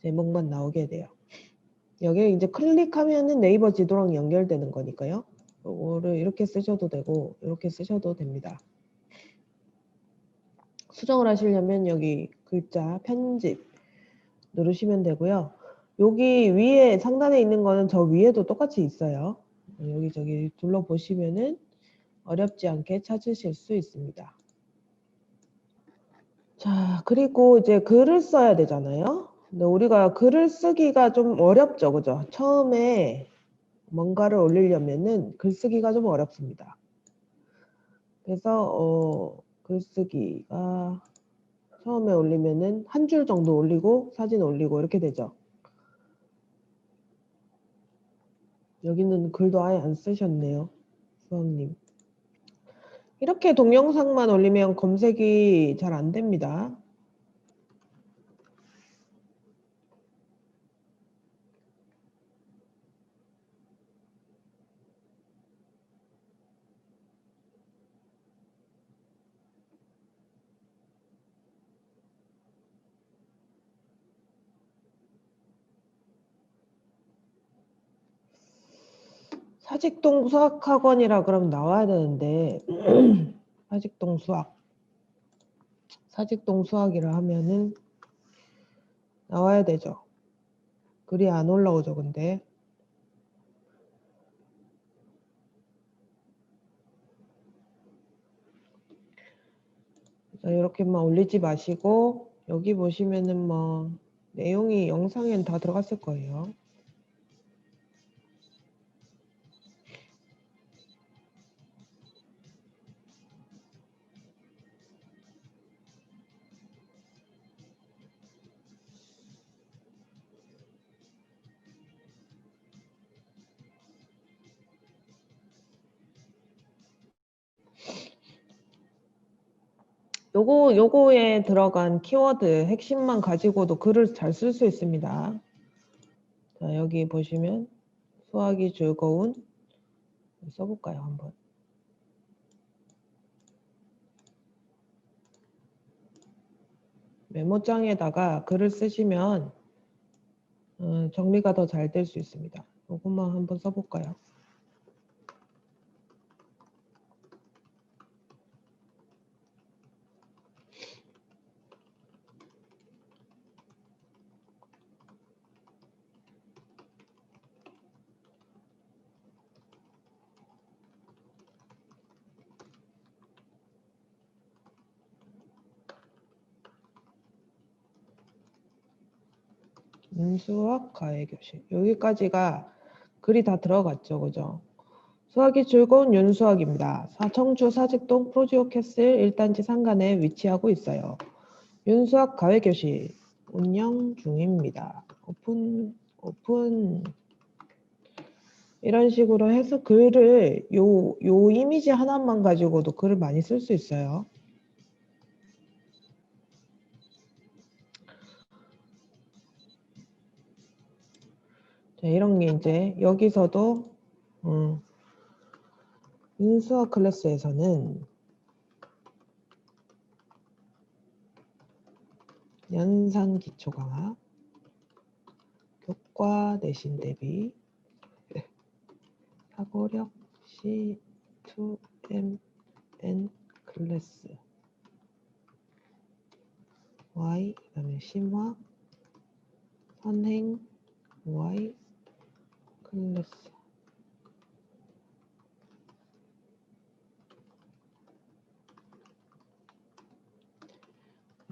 제목만 나오게 돼요. 여기 이제 클릭하면은 네이버 지도랑 연결되는 거니까요. 이거를 이렇게 쓰셔도 되고 이렇게 쓰셔도 됩니다. 수정을 하시려면 여기 글자 편집 누르시면 되고요. 여기 위에 상단에 있는 거는 저 위에도 똑같이 있어요. 여기저기 둘러보시면은 어렵지 않게 찾으실 수 있습니다. 자, 그리고 이제 글을 써야 되잖아요. 근데 우리가 글을 쓰기가 좀 어렵죠, 그죠? 처음에 뭔가를 올리려면은 글쓰기가 좀 어렵습니다. 그래서 글쓰기가 처음에 올리면은 한 줄 정도 올리고 사진 올리고 이렇게 되죠. 여기는 글도 아예 안 쓰셨네요, 수학님. 이렇게 동영상만 올리면 검색이 잘 안 됩니다. 사직동 수학학원이라 그러면 나와야 되는데 사직동 수학이라 하면은 나와야 되죠. 글이 안 올라오죠, 근데. 이렇게만 올리지 마시고 여기 보시면은 뭐 내용이 영상엔 다 들어갔을 거예요. 요거에 들어간 키워드 핵심만 가지고도 글을 잘 쓸 수 있습니다. 자, 여기 보시면 수학이 즐거운 써볼까요, 한번. 메모장에다가 글을 쓰시면 정리가 더 잘 될 수 있습니다. 요것만 한번 써볼까요? 수학 가외교실. 여기까지가 글이 다 들어갔죠, 그죠? 수학이 즐거운 윤수학입니다. 청주 사직동 프로지오캐슬 1단지 상간에 위치하고 있어요. 윤수학 가외교실 운영 중입니다. 오픈 이런 식으로 해서 글을 요 이미지 하나만 가지고도 글을 많이 쓸 수 있어요. 자, 이런 게 이제 여기서도 윤수학 클래스에서는 연산 기초 강화, 교과 내신 대비, 사고력 C2MN 클래스, Y, 그다음에 심화, 선행, Y 클래스.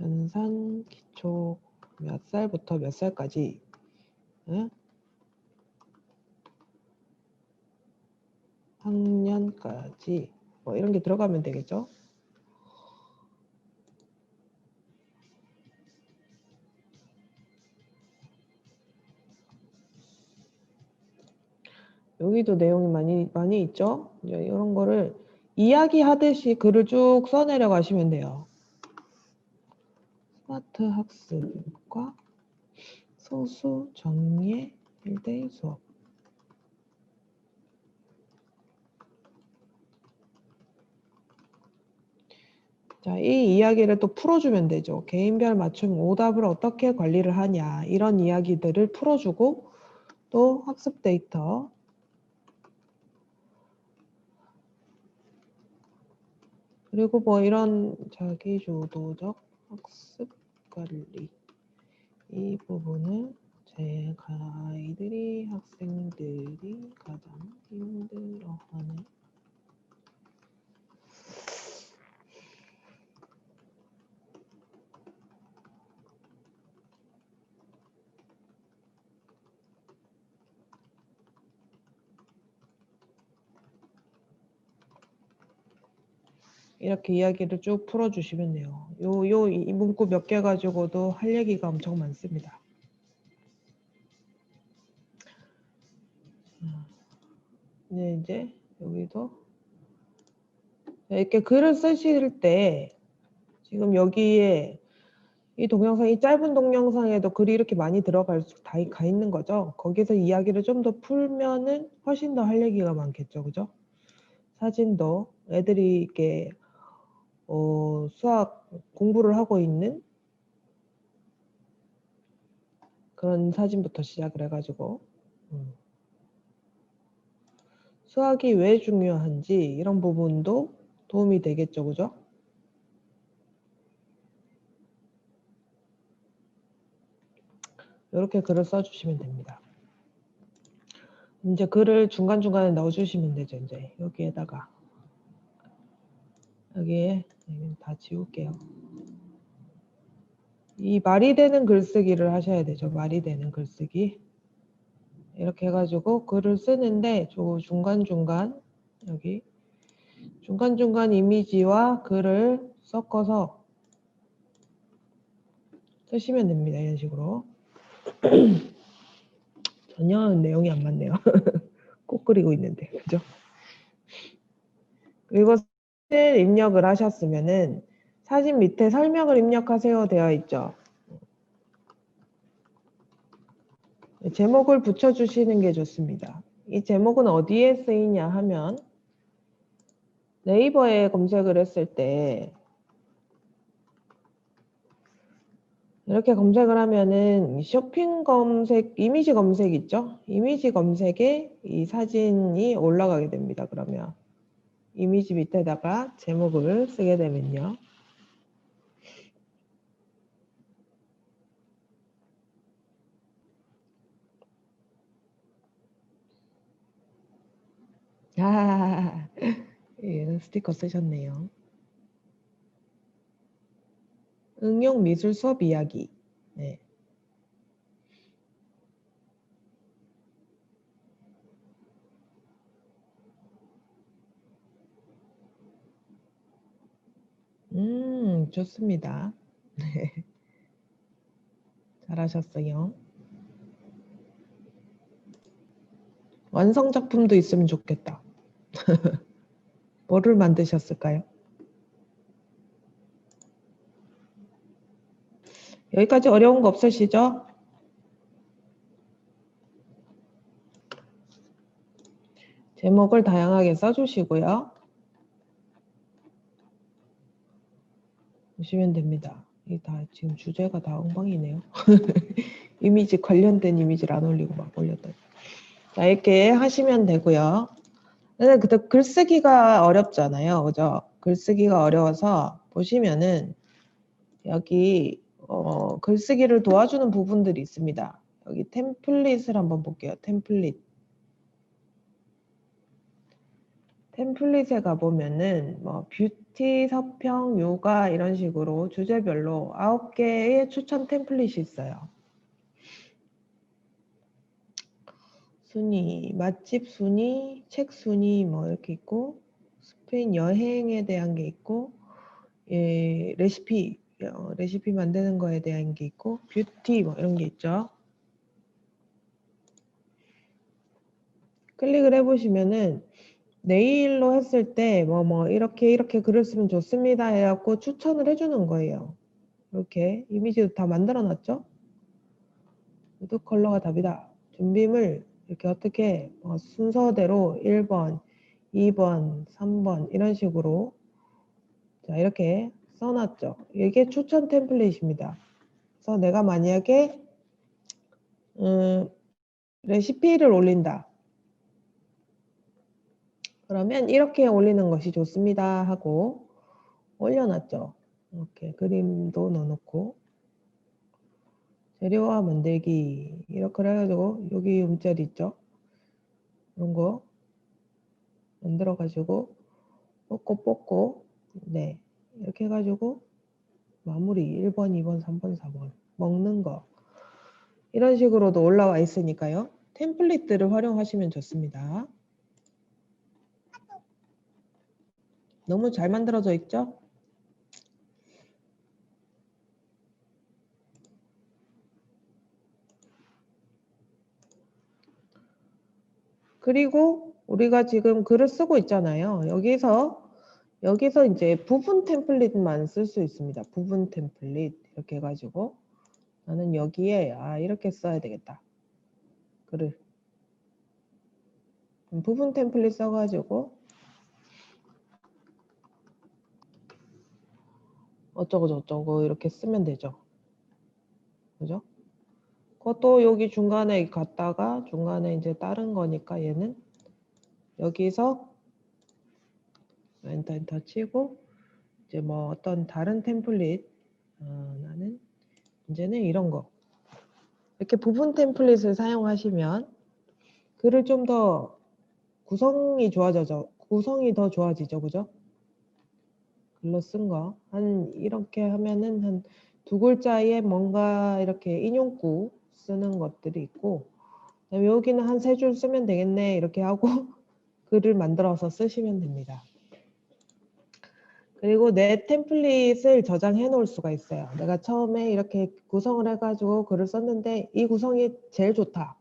연산 기초 몇 살부터 몇 살까지 학년까지 뭐 이런 게 들어가면 되겠죠. 여기도 내용이 많이 있죠. 이제 이런 거를 이야기하듯이 글을 쭉 써내려 가시면 돼요. 스마트 학습과 소수 정예 1대1 수업. 자, 이 이야기를 또 풀어주면 되죠. 개인별 맞춤 오답을 어떻게 관리를 하냐 이런 이야기들을 풀어주고 또 학습 데이터 그리고 뭐 이런 자기주도적 학습 관리 이 부분을 학생들이 가장 힘들어하는 이렇게 이야기를 쭉 풀어주시면 돼요. 이 문구 몇 개 가지고도 할 얘기가 엄청 많습니다. 네, 이제 여기도 이렇게 글을 쓰실 때 지금 여기에 이 동영상이 짧은 동영상에도 글이 이렇게 많이 가 있는 거죠. 거기서 이야기를 좀 더 풀면은 훨씬 더 할 얘기가 많겠죠, 그죠? 사진도 애들이 이렇게 수학 공부를 하고 있는 그런 사진부터 시작을 해가지고 수학이 왜 중요한지 이런 부분도 도움이 되겠죠, 그죠? 이렇게 글을 써주시면 됩니다. 이제 글을 중간중간에 넣어주시면 되죠, 이제 여기에다가 여기에 다 지울게요. 이 말이 되는 글쓰기를 하셔야 되죠. 말이 되는 글쓰기. 이렇게 해가지고 글을 쓰는데 중간중간 여기 중간중간 이미지와 글을 섞어서 쓰시면 됩니다. 이런 식으로. 전혀 내용이 안 맞네요. 꼭 그리고 있는데. 그죠? 그리고 사진 입력을 하셨으면은 사진 밑에 설명을 입력하세요 되어 있죠. 제목을 붙여주시는 게 좋습니다. 이 제목은 어디에 쓰이냐 하면 네이버에 검색을 했을 때 이렇게 검색을 하면은 쇼핑 검색, 이미지 검색 있죠? 이미지 검색에 이 사진이 올라가게 됩니다. 그러면 이미지 밑에다가 제목을 쓰게 되면요. 예, 스티커 쓰셨네요. 응용 미술 수업 이야기. 네. 좋습니다. 네. 잘하셨어요. 완성 작품도 있으면 좋겠다. 뭐를 만드셨을까요? 여기까지 어려운 거 없으시죠? 제목을 다양하게 써주시고요. 보시면 됩니다. 이 다 지금 주제가 다 엉망이네요. 이미지 관련된 이미지를 안 올리고 막 올렸더니. 자, 이렇게 하시면 되고요. 근데 그때 글쓰기가 어렵잖아요. 그죠? 글쓰기가 어려워서 보시면은 여기 글쓰기를 도와주는 부분들이 있습니다. 여기 템플릿을 한번 볼게요. 템플릿에 가보면은 뭐 뷰티, 서평, 요가 이런 식으로 주제별로 9개의 추천 템플릿이 있어요. 순위, 맛집 순위, 책 순위 뭐 이렇게 있고 스페인 여행에 대한 게 있고 예, 레시피 만드는 거에 대한 게 있고 뷰티 뭐 이런 게 있죠. 클릭을 해보시면은 네일로 했을 때 이렇게 글을 쓰면 좋습니다 해갖고 추천을 해주는 거예요. 이렇게 이미지도 다 만들어 놨죠. 우드 컬러가 답이다. 준비물 이렇게 어떻게 순서대로 1번, 2번, 3번 이런 식으로 자 이렇게 써놨죠. 이게 추천 템플릿입니다. 그래서 내가 만약에 레시피를 올린다. 그러면 이렇게 올리는 것이 좋습니다 하고 올려놨죠. 이렇게 그림도 넣어놓고 재료와 만들기 이렇게 해가지고 여기 움짤 있죠. 이런 거 만들어가지고 뽑고 네 이렇게 해가지고 마무리 1번, 2번, 3번, 4번 먹는 거 이런 식으로도 올라와 있으니까요. 템플릿들을 활용하시면 좋습니다. 너무 잘 만들어져 있죠? 그리고 우리가 지금 글을 쓰고 있잖아요. 여기서 이제 부분 템플릿만 쓸 수 있습니다. 부분 템플릿 이렇게 해가지고 나는 여기에 이렇게 써야 되겠다. 글을 부분 템플릿 써가지고 어쩌고 저쩌고 이렇게 쓰면 되죠. 그죠? 그것도 여기 중간에 갔다가 중간에 이제 다른 거니까 얘는 여기서 엔터 치고 이제 뭐 어떤 다른 템플릿 나는 이제는 이런 거 이렇게 부분 템플릿을 사용하시면 글을 좀 더 구성이 더 좋아지죠, 그죠? 글로 쓴 거 이렇게 하면은 한 두 글자에 뭔가 이렇게 인용구 쓰는 것들이 있고 그다음에 여기는 한 세 줄 쓰면 되겠네 이렇게 하고 글을 만들어서 쓰시면 됩니다. 그리고 내 템플릿을 저장해 놓을 수가 있어요. 내가 처음에 이렇게 구성을 해가지고 글을 썼는데 이 구성이 제일 좋다.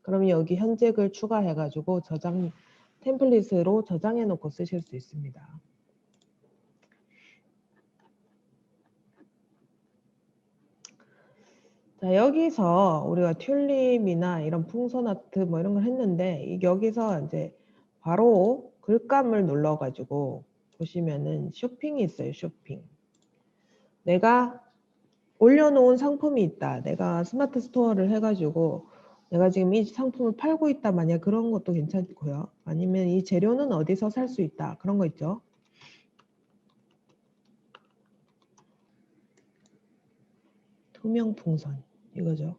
그러면 여기 현재 글 추가해가지고 템플릿으로 저장해 놓고 쓰실 수 있습니다. 자, 여기서 우리가 튤립이나 이런 풍선 아트 뭐 이런 걸 했는데 여기서 이제 바로 글감을 눌러가지고 보시면은 쇼핑이 있어요. 쇼핑. 내가 올려놓은 상품이 있다. 내가 스마트 스토어를 해가지고 내가 지금 이 상품을 팔고 있다. 만약 그런 것도 괜찮고요. 아니면 이 재료는 어디서 살 수 있다. 그런 거 있죠. 투명 풍선 이거죠.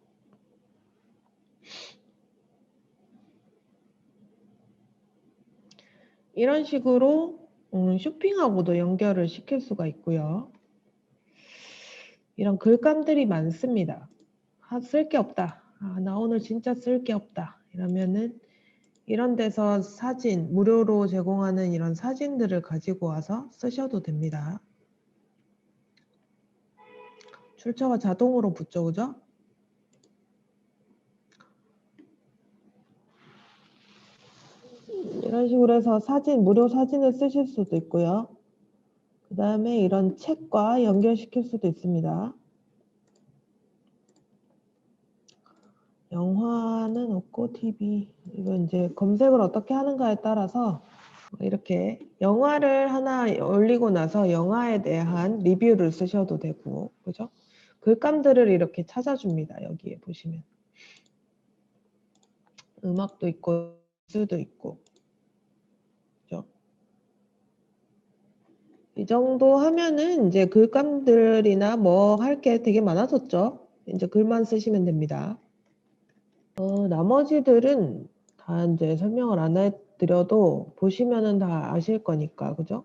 이런 식으로 쇼핑하고도 연결을 시킬 수가 있고요. 이런 글감들이 많습니다. 쓸 게 없다. 나 오늘 진짜 쓸 게 없다. 이러면은 이런 데서 무료로 제공하는 이런 사진들을 가지고 와서 쓰셔도 됩니다. 출처가 자동으로 붙죠, 그죠? 이런 식으로 해서 무료 사진을 쓰실 수도 있고요. 그 다음에 이런 책과 연결시킬 수도 있습니다. 영화는 없고 TV 이건 이제 검색을 어떻게 하는가에 따라서 이렇게 영화를 하나 올리고 나서 영화에 대한 리뷰를 쓰셔도 되고 그죠? 글감들을 이렇게 찾아줍니다. 여기에 보시면 음악도 있고 뉴스도 있고 그죠? 이 정도 하면은 이제 글감들이나 뭐 할 게 되게 많아졌죠. 이제 글만 쓰시면 됩니다. 나머지들은 다 이제 설명을 안 해드려도 보시면은 다 아실 거니까, 그죠?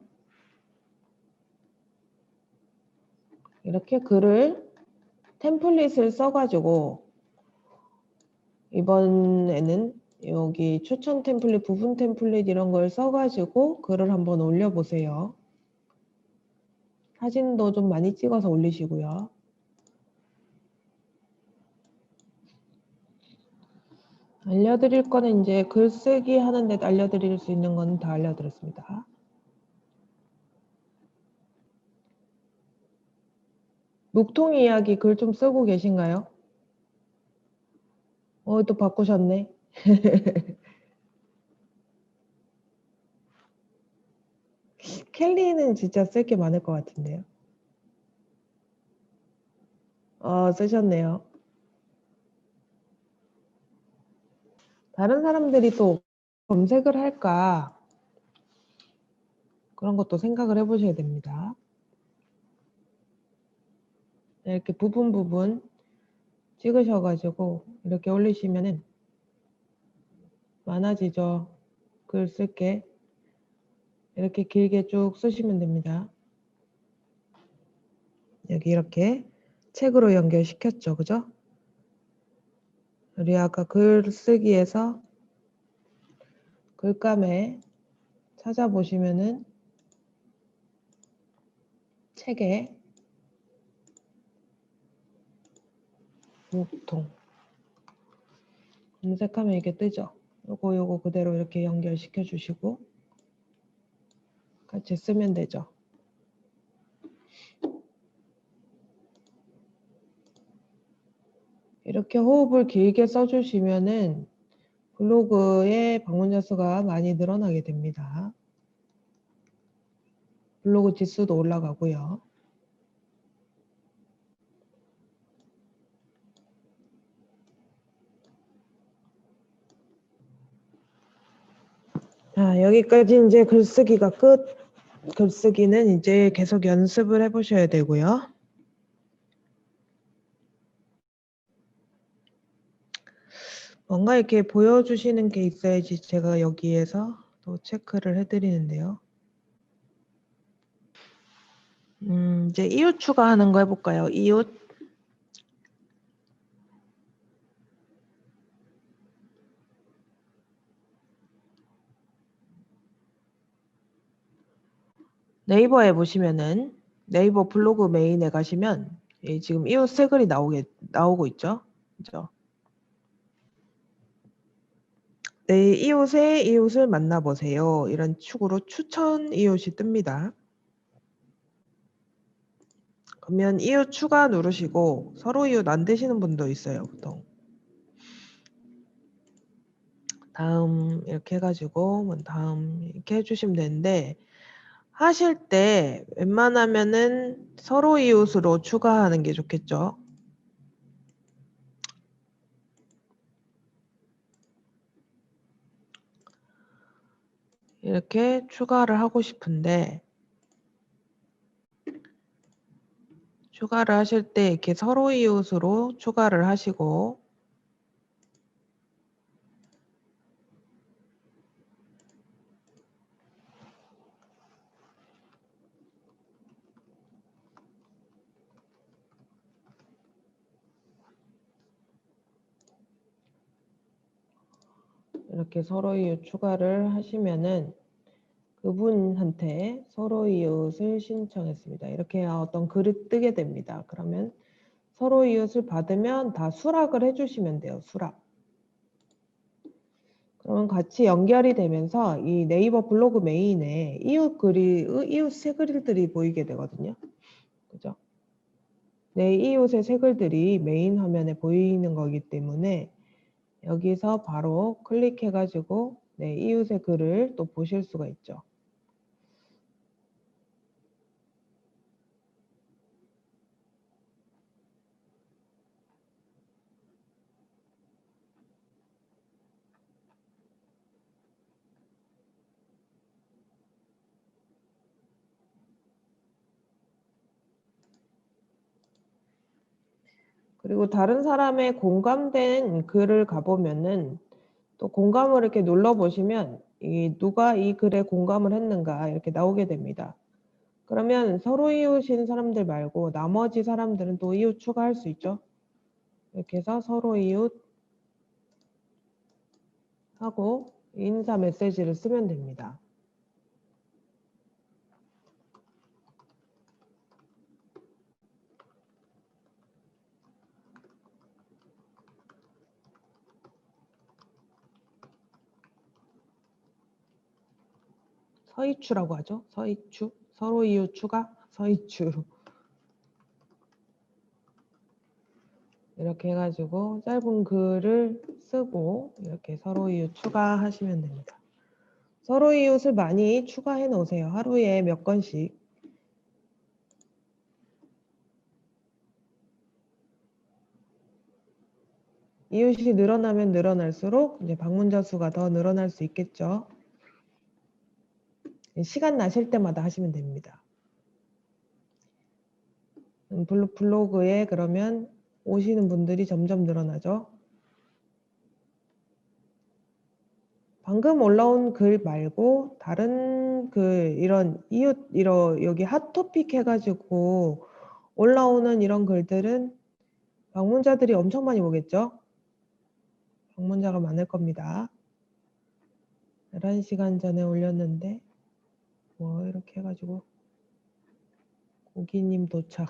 이렇게 템플릿을 써가지고, 이번에는 여기 추천 템플릿, 부분 템플릿 이런 걸 써가지고 글을 한번 올려보세요. 사진도 좀 많이 찍어서 올리시고요. 알려드릴 거는 이제 글쓰기 하는데 알려드릴 수 있는 건 다 알려드렸습니다. 묵통 이야기 글 좀 쓰고 계신가요? 또 바꾸셨네. 켈리는 진짜 쓸 게 많을 것 같은데요. 쓰셨네요. 다른 사람들이 또 검색을 할까? 그런 것도 생각을 해보셔야 됩니다. 이렇게 부분 찍으셔가지고 이렇게 올리시면은 많아지죠. 글 쓸게. 이렇게 길게 쭉 쓰시면 됩니다. 여기 이렇게 책으로 연결시켰죠. 그죠? 우리 아까 글쓰기에서 글감에 찾아보시면은 책에 목통 검색하면 이게 뜨죠. 요거 그대로 이렇게 연결시켜 주시고 같이 쓰면 되죠. 이렇게 호흡을 길게 써주시면은 블로그의 방문자 수가 많이 늘어나게 됩니다. 블로그 지수도 올라가고요. 자, 여기까지 이제 글쓰기가 끝. 글쓰기는 이제 계속 연습을 해보셔야 되고요. 뭔가 이렇게 보여주시는 게 있어야지 제가 여기에서 또 체크를 해드리는데요. 이제 이웃 추가하는 거 해볼까요? 이웃. 네이버에 보시면은 네이버 블로그 메인에 가시면 지금 이웃 새 글이 나오고 있죠. 그죠? 네, 이웃의 이웃을 만나보세요. 이런 축으로 추천 이웃이 뜹니다. 그러면 이웃 추가 누르시고 서로 이웃 안 되시는 분도 있어요, 보통. 다음 이렇게 해가지고 다음 이렇게 해주시면 되는데 하실 때 웬만하면은 서로 이웃으로 추가하는 게 좋겠죠. 이렇게 추가를 하고 싶은데 추가를 하실 때 이렇게 서로 이웃으로 추가를 하시고 이렇게 서로 이웃 추가를 하시면은 그분한테 서로 이웃을 신청했습니다. 이렇게 어떤 글이 뜨게 됩니다. 그러면 서로 이웃을 받으면 다 수락을 해주시면 돼요. 수락. 그러면 같이 연결이 되면서 이 네이버 블로그 메인에 이웃 새 글들이 보이게 되거든요. 그죠? 내 이웃의 새 글들이 메인 화면에 보이는 거기 때문에 여기서 바로 클릭해가지고 내 이웃의 글을 또 보실 수가 있죠. 그리고 다른 사람의 공감된 글을 가보면은 또 공감을 이렇게 눌러보시면 누가 이 글에 공감을 했는가 이렇게 나오게 됩니다. 그러면 서로 이웃인 사람들 말고 나머지 사람들은 또 이웃 추가할 수 있죠. 이렇게 해서 서로 이웃 하고 인사 메시지를 쓰면 됩니다. 서이추라고 하죠. 서이추. 서로 이웃 추가. 서이추. 이렇게 해가지고 짧은 글을 쓰고 이렇게 서로 이웃 추가하시면 됩니다. 서로 이웃을 많이 추가해 놓으세요. 하루에 몇 건씩. 이웃이 늘어나면 늘어날수록 이제 방문자 수가 더 늘어날 수 있겠죠. 시간 나실 때마다 하시면 됩니다. 블로그에 그러면 오시는 분들이 점점 늘어나죠. 방금 올라온 글 말고 다른 이런 여기 핫토픽 해가지고 올라오는 이런 글들은 방문자들이 엄청 많이 보겠죠. 방문자가 많을 겁니다. 11시간 전에 올렸는데 뭐 이렇게 해가지고 고기님 도착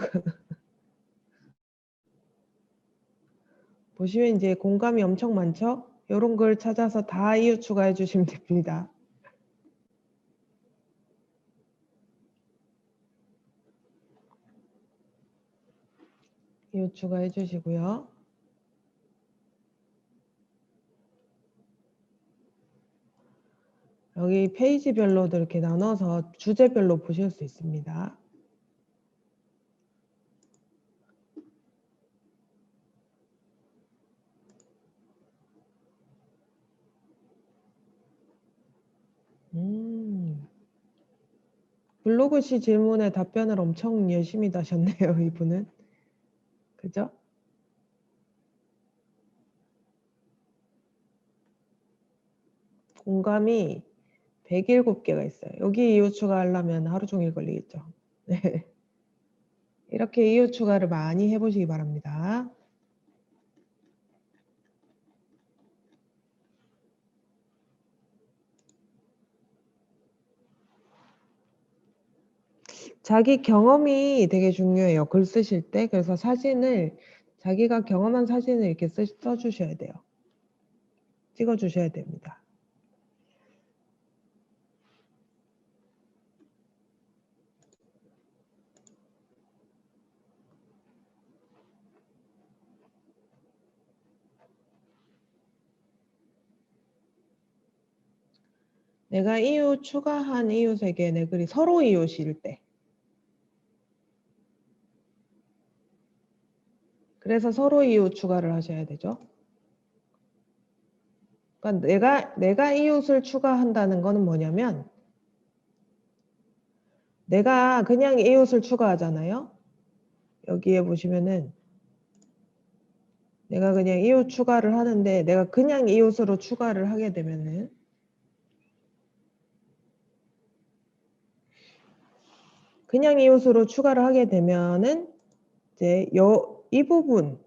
보시면 이제 공감이 엄청 많죠. 이런 걸 찾아서 다 이웃 추가해 주시면 됩니다. 이웃 추가해 주시고요. 여기 페이지별로도 이렇게 나눠서 주제별로 보실 수 있습니다. 블로그 시 질문에 답변을 엄청 열심히 다셨네요, 이분은. 그죠? 공감이 107개가 있어요. 여기 이웃 추가하려면 하루 종일 걸리겠죠. 네. 이렇게 이웃 추가를 많이 해보시기 바랍니다. 자기 경험이 되게 중요해요. 글 쓰실 때. 그래서 사진을 자기가 경험한 사진을 이렇게 써주셔야 돼요. 찍어주셔야 됩니다. 내가 이웃 추가한 이웃에게 내 글이 서로 이웃일 때. 그래서 서로 이웃 추가를 하셔야 되죠. 그러니까 내가 이웃을 추가한다는 거는 뭐냐면 내가 그냥 이웃을 추가하잖아요. 여기에 보시면은 내가 그냥 이웃 추가를 하는데 내가 그냥 이웃으로 추가를 하게 되면은 그냥 이웃으로 추가를 하게 되면은 이제 이 부분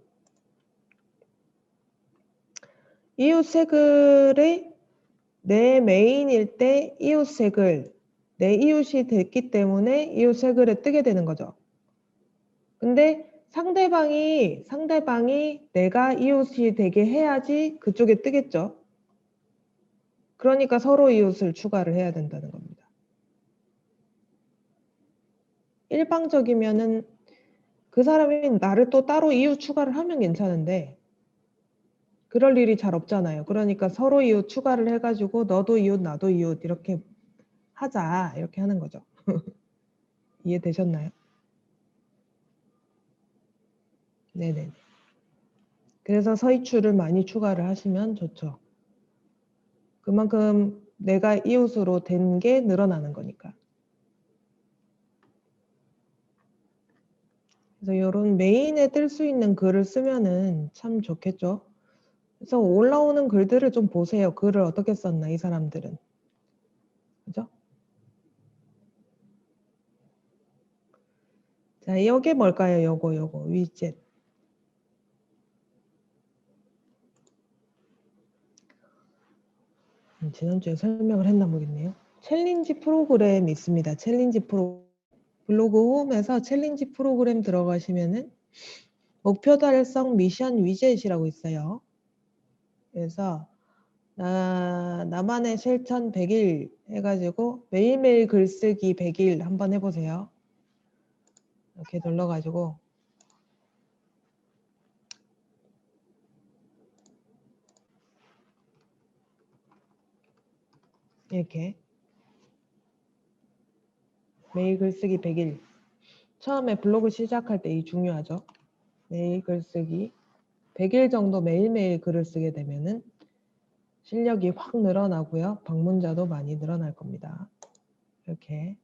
이웃 새 글이 내 메인일 때 이웃 새 글, 내 이웃이 됐기 때문에 이웃 새 글에 뜨게 되는 거죠. 근데 상대방이 내가 이웃이 되게 해야지 그쪽에 뜨겠죠. 그러니까 서로 이웃을 추가를 해야 된다는 겁니다. 일방적이면은 그 사람이 나를 또 따로 이웃 추가를 하면 괜찮은데 그럴 일이 잘 없잖아요. 그러니까 서로 이웃 추가를 해가지고 너도 이웃 나도 이웃 이렇게 하자 이렇게 하는 거죠. 이해되셨나요? 네네. 그래서 서이추를 많이 추가를 하시면 좋죠. 그만큼 내가 이웃으로 된 게 늘어나는 거니까. 그래서 이런 메인에 뜰 수 있는 글을 쓰면은 참 좋겠죠. 그래서 올라오는 글들을 좀 보세요. 글을 어떻게 썼나 이 사람들은. 그죠? 자, 이게 뭘까요? 요거 위젯. 지난주에 설명을 했나 모르겠네요. 챌린지 프로그램 있습니다. 챌린지 블로그 홈에서 챌린지 프로그램 들어가시면은 목표 달성 미션 위젯이라고 있어요. 그래서 나만의 실천 100일 해가지고 매일매일 글쓰기 100일 한번 해보세요. 이렇게 눌러가지고 이렇게 매일 글쓰기 100일 처음에 블로그 시작할 때 이 중요하죠. 매일 글쓰기 100일 정도 매일매일 글을 쓰게 되면은 실력이 확 늘어나고요. 방문자도 많이 늘어날 겁니다. 이렇게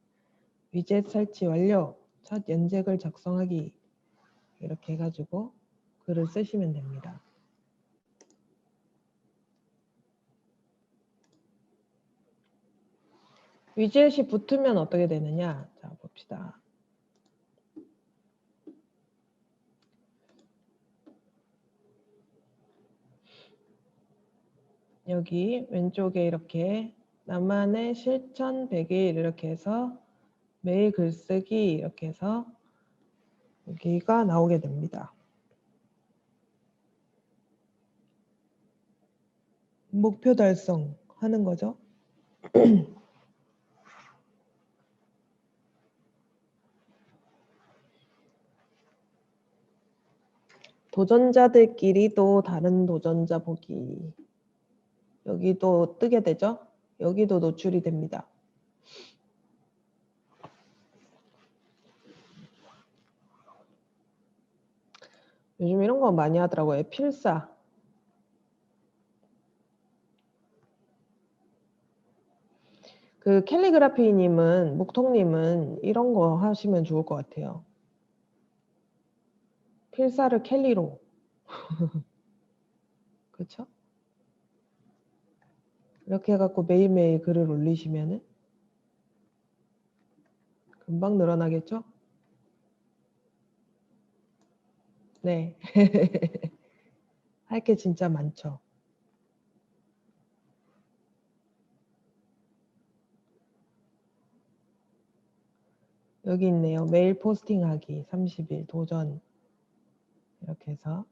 위젯 설치 완료, 첫 연재글 작성하기 이렇게 해가지고 글을 쓰시면 됩니다. 위젯이 붙으면 어떻게 되느냐? 자, 봅시다. 여기 왼쪽에 이렇게 나만의 실천 100일 이렇게 해서 매일 글쓰기 이렇게 해서 여기가 나오게 됩니다. 목표 달성 하는 거죠. 도전자들끼리 또 다른 도전자 보기. 여기도 뜨게 되죠. 여기도 노출이 됩니다. 요즘 이런 거 많이 하더라고요. 필사. 그 캘리그라피님은, 목통님은 이런 거 하시면 좋을 것 같아요. 필사를 캘리로. 그렇죠? 이렇게 해갖고 매일매일 글을 올리시면은 금방 늘어나겠죠? 네. 할 게 진짜 많죠. 여기 있네요. 메일 포스팅하기 30일 도전 이렇게 해서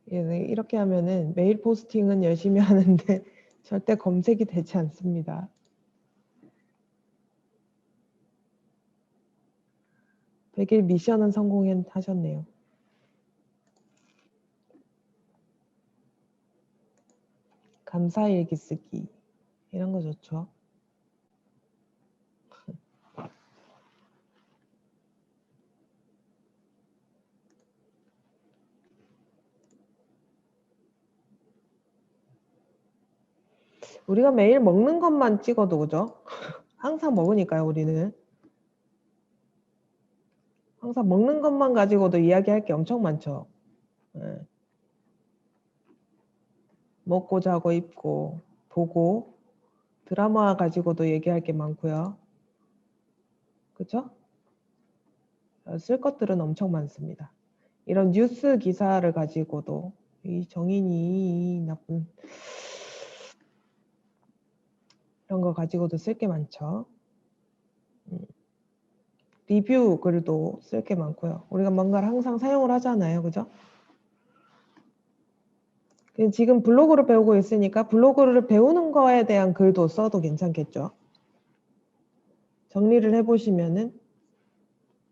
이렇게 하면은 메일 포스팅은 열심히 하는데 절대 검색이 되지 않습니다. 백일 미션은 성공하셨네요. 감사일기 쓰기 이런 거 좋죠. 우리가 매일 먹는 것만 찍어도 그죠? 항상 먹으니까요, 우리는. 항상 먹는 것만 가지고도 이야기할 게 엄청 많죠. 네. 먹고 자고 입고 보고 드라마 가지고도 얘기할 게 많고요. 그죠? 쓸 것들은 엄청 많습니다. 이런 뉴스 기사를 가지고도 이 정인이 나쁜 이런 거 가지고도 쓸 게 많죠. 리뷰 글도 쓸 게 많고요. 우리가 뭔가를 항상 사용을 하잖아요. 그죠? 지금 블로그를 배우고 있으니까 블로그를 배우는 거에 대한 글도 써도 괜찮겠죠. 정리를 해보시면은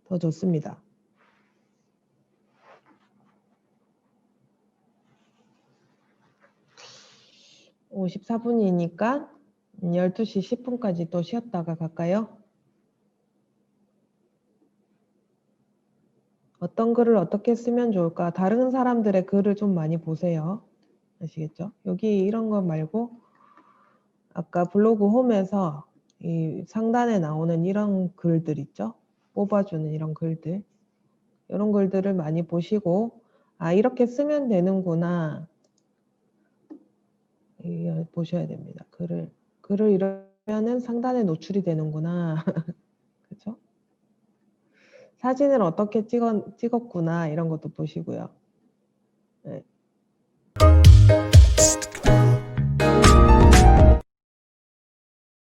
더 좋습니다. 54분이니까 12시 10분까지 또 쉬었다가 갈까요? 어떤 글을 어떻게 쓰면 좋을까? 다른 사람들의 글을 좀 많이 보세요. 아시겠죠? 여기 이런 거 말고 아까 블로그 홈에서 이 상단에 나오는 이런 글들 있죠? 뽑아주는 이런 글들. 이런 글들을 많이 보시고 아 이렇게 쓰면 되는구나. 보셔야 됩니다. 글을 이러면은 상단에 노출이 되는구나. 그렇죠? 사진을 어떻게 찍었구나 이런 것도 보시고요. 네.